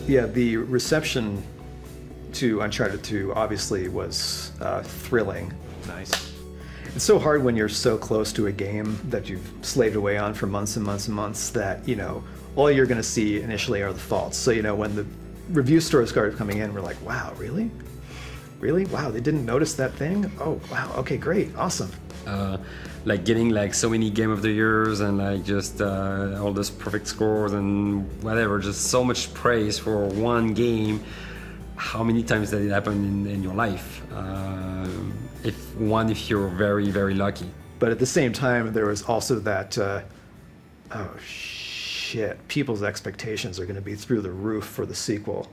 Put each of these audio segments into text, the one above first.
Yeah, the reception to Uncharted 2 obviously was thrilling. Nice. It's so hard when you're so close to a game that you've slaved away on for months and months and months that, you know, all you're going to see initially are the faults. So, you know, when the review stores started coming in, we're like, wow, really? Really? Wow, they didn't notice that thing? Oh, wow, okay, great, awesome. Like getting like so many Game of the Years and like just all those perfect scores and whatever, just so much praise for one game. How many times did it happen in your life? If you're very, very lucky. But at the same time, there was also that, oh shit, people's expectations are gonna be through the roof for the sequel.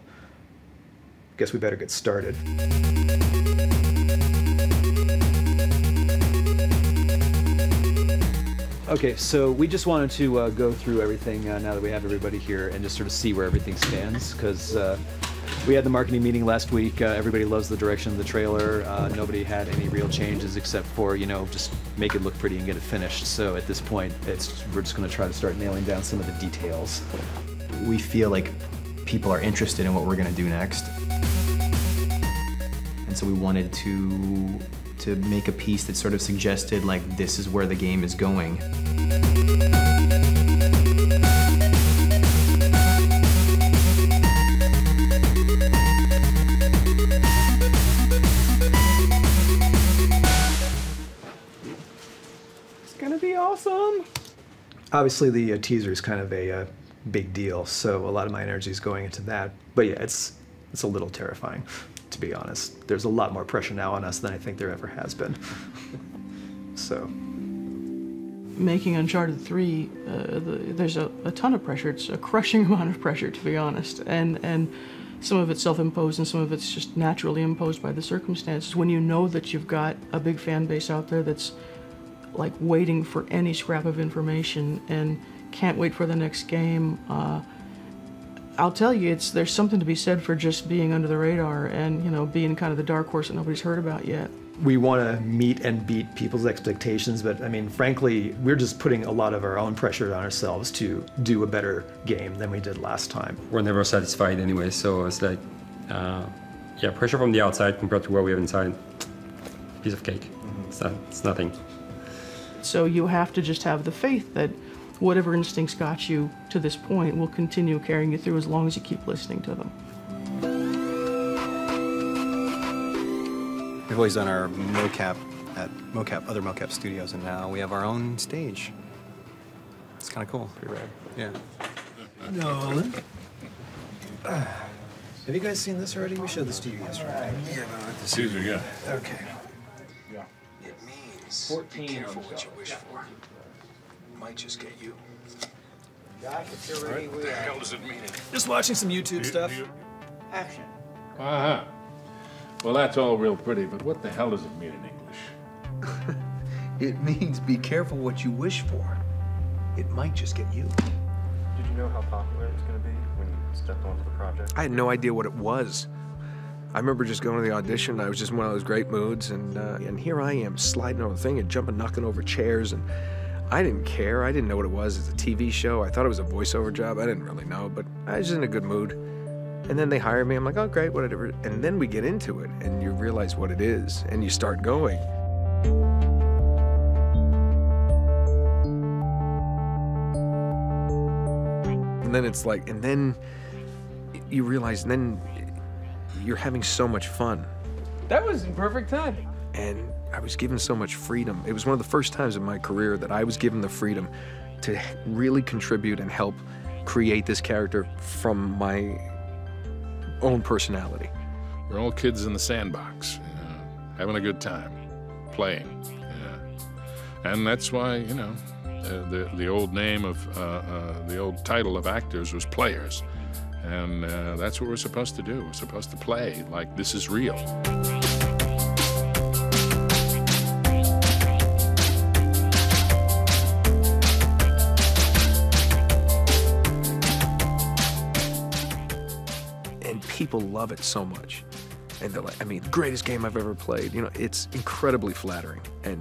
Guess we better get started. Okay, so we just wanted to go through everything now that we have everybody here and just sort of see where everything stands, because we had the marketing meeting last week. Everybody loves the direction of the trailer. Nobody had any real changes except for, you know, just make it look pretty and get it finished. So at this point, we're just going to try to start nailing down some of the details. We feel like people are interested in what we're going to do next. And so we wanted to make a piece that sort of suggested, like, this is where the game is going. It's gonna be awesome! Obviously, the teaser is kind of a big deal, so a lot of my energy is going into that. But yeah, it's a little terrifying, to be honest. There's a lot more pressure now on us than I think there ever has been. So. Making Uncharted 3, there's a ton of pressure. It's a crushing amount of pressure, to be honest. And some of it's self-imposed and some of it's just naturally imposed by the circumstances. When you know that you've got a big fan base out there that's like waiting for any scrap of information and can't wait for the next game, I'll tell you, there's something to be said for just being under the radar and, you know, being kind of the dark horse that nobody's heard about yet. We want to meet and beat people's expectations, but I mean, frankly, we're just putting a lot of our own pressure on ourselves to do a better game than we did last time. We're never satisfied anyway, so it's like, yeah, pressure from the outside compared to what we have inside. Piece of cake. It's nothing. So you have to just have the faith that whatever instincts got you to this point will continue carrying you through as long as you keep listening to them. We've always done our mocap at other mocap studios, and now we have our own stage. It's kind of cool. Pretty rad. Yeah. Nolan. Have you guys seen this already? We showed this to you yesterday. Yeah, no, Caesar, yeah. Okay. Yeah. It means 14 be careful what you wish for. It might just get you. What the hell does it mean? Just watching some YouTube stuff. Action. Uh-huh. Well, that's all real pretty, but what the hell does it mean in English? It means be careful what you wish for. It might just get you. Did you know how popular it was going to be when you stepped onto the project? I had no idea what it was. I remember just going to the audition. I was just in one of those great moods, and here I am sliding over the thing and jumping, knocking over chairs, and I didn't care. I didn't know what it was. It's a TV show. I thought it was a voiceover job. I didn't really know, but I was in a good mood. And then they hired me. I'm like, oh, great, whatever. And then we get into it, and you realize what it is, and you start going. And then it's like, and then you realize, and then you're having so much fun. That was in perfect timing. And I was given so much freedom. It was one of the first times in my career that I was given the freedom to really contribute and help create this character from my own personality. We're all kids in the sandbox, having a good time, playing. Yeah. And that's why, you know, the old name of, the old title of actors was players. And that's what we're supposed to do. We're supposed to play like this is real. And people love it so much. And they're like, I mean, greatest game I've ever played. You know, it's incredibly flattering. And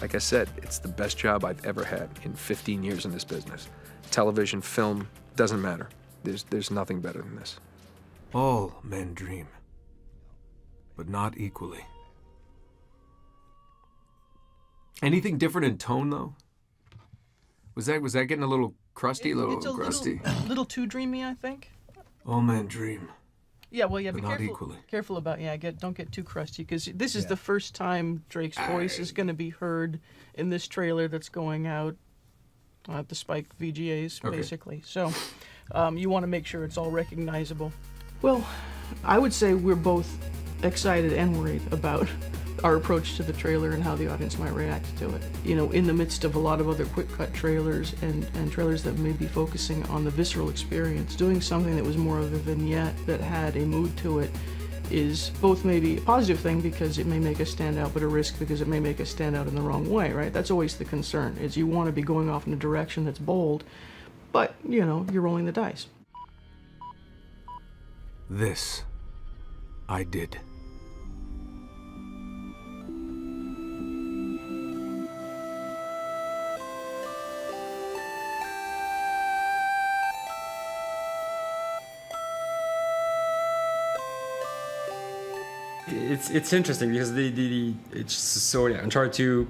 like I said, it's the best job I've ever had in 15 years in this business. Television, film, doesn't matter. There's nothing better than this. All men dream, but not equally. Anything different in tone, though? Was that getting a little crusty, It's a crusty? little too dreamy, I think. All men dream. Yeah, well, yeah, be But not careful. equally. Careful about don't get too crusty, because this is the first time Drake's voice is going to be heard in this trailer that's going out at the spiked VGAs, basically. So, you want to make sure it's all recognizable. Well, I would say we're both excited and worried about our approach to the trailer and how the audience might react to it. You know, in the midst of a lot of other quick-cut trailers and trailers that may be focusing on the visceral experience, doing something that was more of a vignette that had a mood to it is both maybe a positive thing because it may make us stand out, but a risk because it may make us stand out in the wrong way, right? That's always the concern, is you want to be going off in a direction that's bold, but, you know, you're rolling the dice. This I did. It's interesting because it's so yeah, Uncharted 2,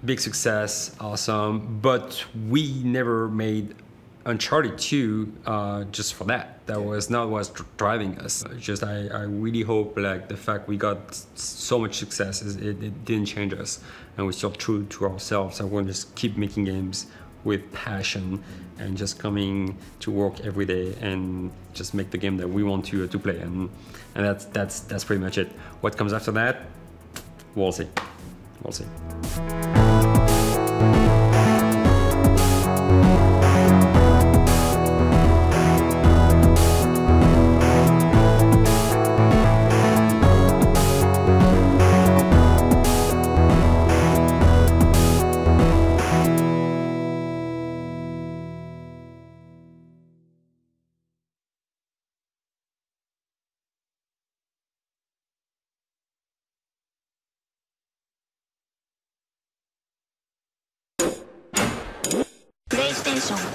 big success, awesome. But we never made Uncharted 2 just for that. That was not what's driving us. Just I really hope like the fact we got so much success it didn't change us, and we're still true to ourselves. I want to just keep making games with passion and just coming to work every day and just make the game that we want to play, and that's pretty much it. What comes after that, we'll see. We'll see. PlayStation